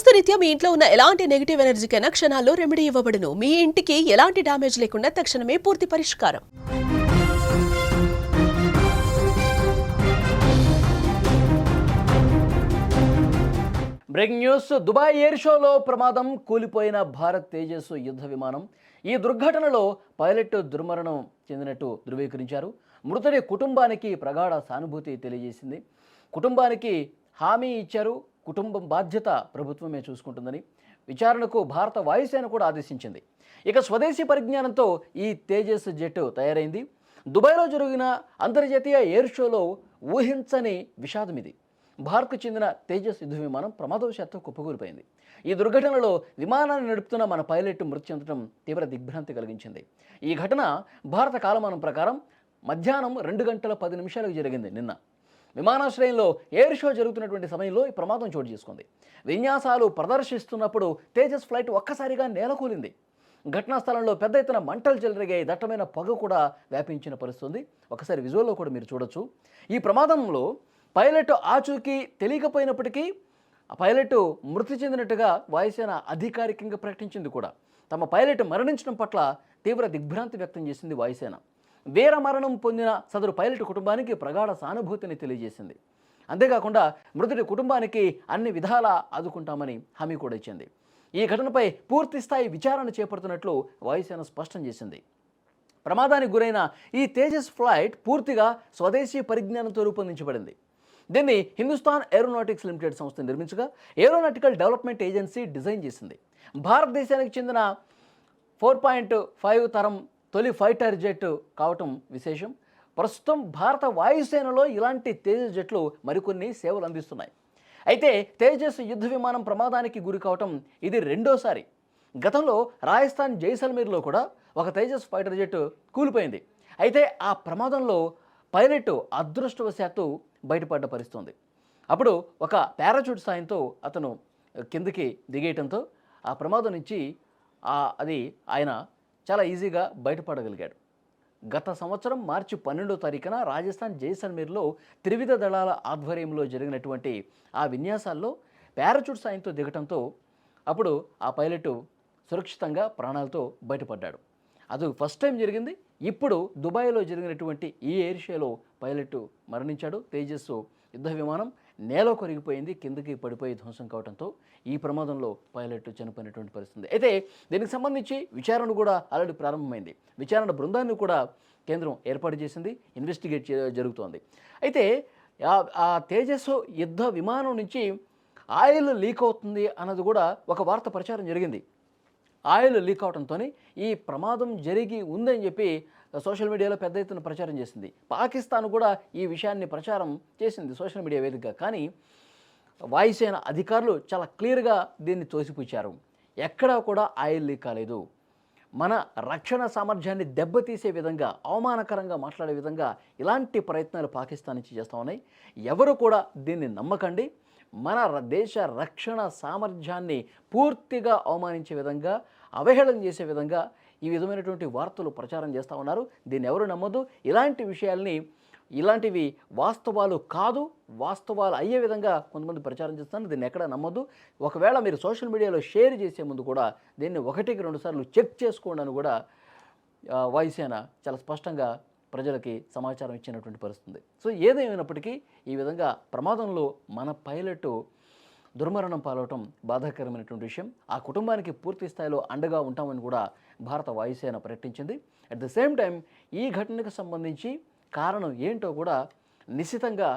వాస్తురీత్యా మీ ఇంట్లో ఉన్న ఎలాంటి నెగిటివ్ ఎనర్జీకైనా క్షణాల్లో రెమెడీ ఇవ్వబడును. మీ ఇంటికి ఎలాంటి డ్యామేజ్ లేకుండా తక్షణమే పూర్తి పరిష్కారం. Breaking news. దుబాయ్ ఎయిర్ షోలో ప్రమాదం, కూలిపోయిన భారత్ తేజస్ యుద్ధ విమానం. ఈ దుర్ఘటనలో పైలట్ దుర్మరణం చెందినట్టు ధృవీకరించారు. మృతుడి కుటుంబానికి ప్రగాఢ సానుభూతి తెలియజేసింది. కుటుంబానికి హామీ ఇచ్చారు. కుటుంబం బాధ్యత ప్రభుత్వమే చూసుకుంటుందని విచారణకు భారత వాయుసేన కూడా ఆదేశించింది. ఇక స్వదేశీ పరిజ్ఞానంతో ఈ తేజస్ జెట్ తయారైంది. దుబాయ్లో జరిగిన అంతర్జాతీయ ఎయిర్ షోలో ఊహించని విషాదం ఇది. భారత్కు చెందిన తేజస్ యుద్ధ విమానం ప్రమాదవశాత్తు కుప్పకూలిపోయింది. ఈ దుర్ఘటనలో విమానాన్ని నడుపుతున్న మన పైలట్ మృతి చెందడం తీవ్ర దిగ్భ్రాంతి కలిగించింది. ఈ ఘటన భారత కాలమానం ప్రకారం మధ్యాహ్నం 2 గంటల 10 నిమిషాలకు జరిగింది. నిన్న విమానాశ్రయంలో ఎయిర్ షో జరుగుతున్నటువంటి సమయంలో ఈ ప్రమాదం చోటు చేసుకుంది. విన్యాసాలు ప్రదర్శిస్తున్నప్పుడు తేజస్ ఫ్లైట్ ఒక్కసారిగా నేలకూలింది. ఘటనా స్థలంలో పెద్ద ఎత్తున మంటలు చెలరేగాయి. దట్టమైన పొగ కూడా వ్యాపించిన పరిస్థితి. ఒకసారి విజువల్లో కూడా మీరు చూడొచ్చు. ఈ ప్రమాదంలో పైలట్ ఆచూకీ తెలియకపోయినప్పటికీ ఆ పైలట్ మృతి చెందినట్టుగా వాయుసేన అధికారికంగా ప్రకటించింది కూడా. తమ పైలట్ మరణించడం పట్ల తీవ్ర దిగ్భ్రాంతి వ్యక్తం చేసింది వాయుసేన. వీర మరణం పొందిన సదరు పైలట్ కుటుంబానికి ప్రగాఢ సానుభూతిని తెలియజేసింది. అంతేకాకుండా మృతుడి కుటుంబానికి అన్ని విధాలా ఆదుకుంటామని హామీ కూడా ఇచ్చింది. ఈ ఘటనపై పూర్తి స్థాయి విచారణ చేపడుతున్నట్లు వాయుసేన స్పష్టం చేసింది. ప్రమాదానికి గురైన ఈ తేజస్ ఫ్లైట్ పూర్తిగా స్వదేశీ పరిజ్ఞానంతో రూపొందించబడింది. దీన్ని హిందుస్థాన్ ఏరోనాటిక్స్ లిమిటెడ్ సంస్థ నిర్మించగా ఏరోనాటికల్ డెవలప్మెంట్ ఏజెన్సీ డిజైన్ చేసింది. భారతదేశానికి చెందిన 4.5 తరం తొలి ఫైటర్ జెట్ కావటం విశేషం. ప్రస్తుతం భారత వాయుసేనలో ఇలాంటి తేజస్ జెట్లు మరికొన్ని సేవలు అందిస్తున్నాయి. అయితే తేజస్ యుద్ధ విమానం ప్రమాదానికి గురి కావటం ఇది రెండోసారి. గతంలో రాజస్థాన్ జైసల్మీర్లో కూడా ఒక తేజస్ ఫైటర్ జెట్ కూలిపోయింది. అయితే ఆ ప్రమాదంలో పైలట్ అదృష్టవశాత్తు బయటపడ్డ పరిస్థితుంది. అప్పుడు ఒక పారాచూట్ సాయంతో అతను కిందకి దిగేయటంతో ఆ ప్రమాదం నుంచి ఆయన చాలా ఈజీగా బయటపడగలిగాడు. గత సంవత్సరం మార్చి 12వ తారీఖున రాజస్థాన్ జైసల్మీర్లో త్రివిధ దళాల ఆధ్వర్యంలో జరిగినటువంటి ఆ విన్యాసాల్లో పారాచూట్ సాయంతో దిగటంతో అప్పుడు ఆ పైలట్ సురక్షితంగా ప్రాణాలతో బయటపడ్డాడు. అది ఫస్ట్ టైం జరిగింది. ఇప్పుడు దుబాయ్లో జరిగినటువంటి ఈ ఎయిర్ షోలో పైలట్ మరణించాడు. తేజస్ యుద్ధ విమానం నేల కొరిగిపోయింది, కిందకి పడిపోయి ధ్వంసం కావడంతో ఈ ప్రమాదంలో పైలట్ చనిపోయినటువంటి పరిస్థితి. అయితే దీనికి సంబంధించి విచారణ కూడా ఆల్రెడీ ప్రారంభమైంది. విచారణ బృందాన్ని కూడా కేంద్రం ఏర్పాటు చేసింది. ఇన్వెస్టిగేట్ జరుగుతోంది. అయితే ఆ తేజస్ యుద్ధ విమానం నుంచి ఆయిల్ లీక్ అవుతుంది అన్నది కూడా ఒక వార్త ప్రచారం జరిగింది. ఆయిల్ లీక్ అవడంతో ఈ ప్రమాదం జరిగి ఉందని చెప్పి సోషల్ మీడియాలో పెద్ద ఎత్తున ప్రచారం చేసింది. పాకిస్తాన్ కూడా ఈ విషయాన్ని ప్రచారం చేసింది సోషల్ మీడియా వేదికగా. కానీ వాయుసేన అధికారులు చాలా క్లియర్గా దీన్ని తోసిపుచ్చారు. ఎక్కడా కూడా ఆయిల్ లీక్ కాలేదు. మన రక్షణ సామర్థ్యాన్ని దెబ్బతీసే విధంగా, అవమానకరంగా మాట్లాడే విధంగా ఇలాంటి ప్రయత్నాలు పాకిస్తాన్ నుంచి చేస్తూ ఉన్నాయి. ఎవరు కూడా దీన్ని నమ్మకండి. మన దేశ రక్షణ సామర్థ్యాన్ని పూర్తిగా అవమానించే విధంగా, అవహేళన చేసే విధంగా ఈ విధమైనటువంటి వార్తలు ప్రచారం చేస్తూ ఉన్నారు. దీన్ని ఎవరు నమ్మొద్దు. ఇలాంటి విషయాల్ని, ఇలాంటివి వాస్తవాలు కాదు, వాస్తవాలు అయ్యే విధంగా కొంతమంది ప్రచారం చేస్తున్నారు. దీన్ని ఎక్కడ నమ్మొద్దు. ఒకవేళ మీరు సోషల్ మీడియాలో షేర్ చేసే ముందు కూడా దీన్ని 1-2 సార్లు చెక్ చేసుకోండి అని కూడా వాయుసేన చాలా స్పష్టంగా ప్రజలకి సమాచారం ఇచ్చినటువంటి పరిస్థితి. సో ఏదేమైనప్పటికీ ఈ విధంగా ప్రమాదంలో మన పైలట్ దుర్మరణం పాలవటం బాధాకరమైనటువంటి విషయం. ఆ కుటుంబానికి పూర్తి స్థాయిలో అండగా ఉంటామని కూడా భారత వాయుసేన ప్రకటించింది. అట్ ద సేమ్ టైం ఈ ఘటనకు సంబంధించి కారణం ఏంటో కూడా నిశ్చితంగా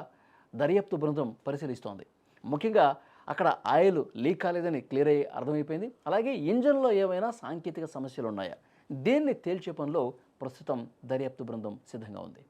దర్యాప్తు బృందం పరిశీలిస్తోంది. ముఖ్యంగా అక్కడ ఆయిల్ లీక్ కాలేదని క్లియర్ అయ్యి అర్థమైపోయింది. అలాగే ఇంజన్లో ఏమైనా సాంకేతిక సమస్యలు ఉన్నాయా, దీన్ని తేల్చే పనిలో ప్రస్తుతం దర్యాప్తు బృందం సిద్ధంగా ఉంది.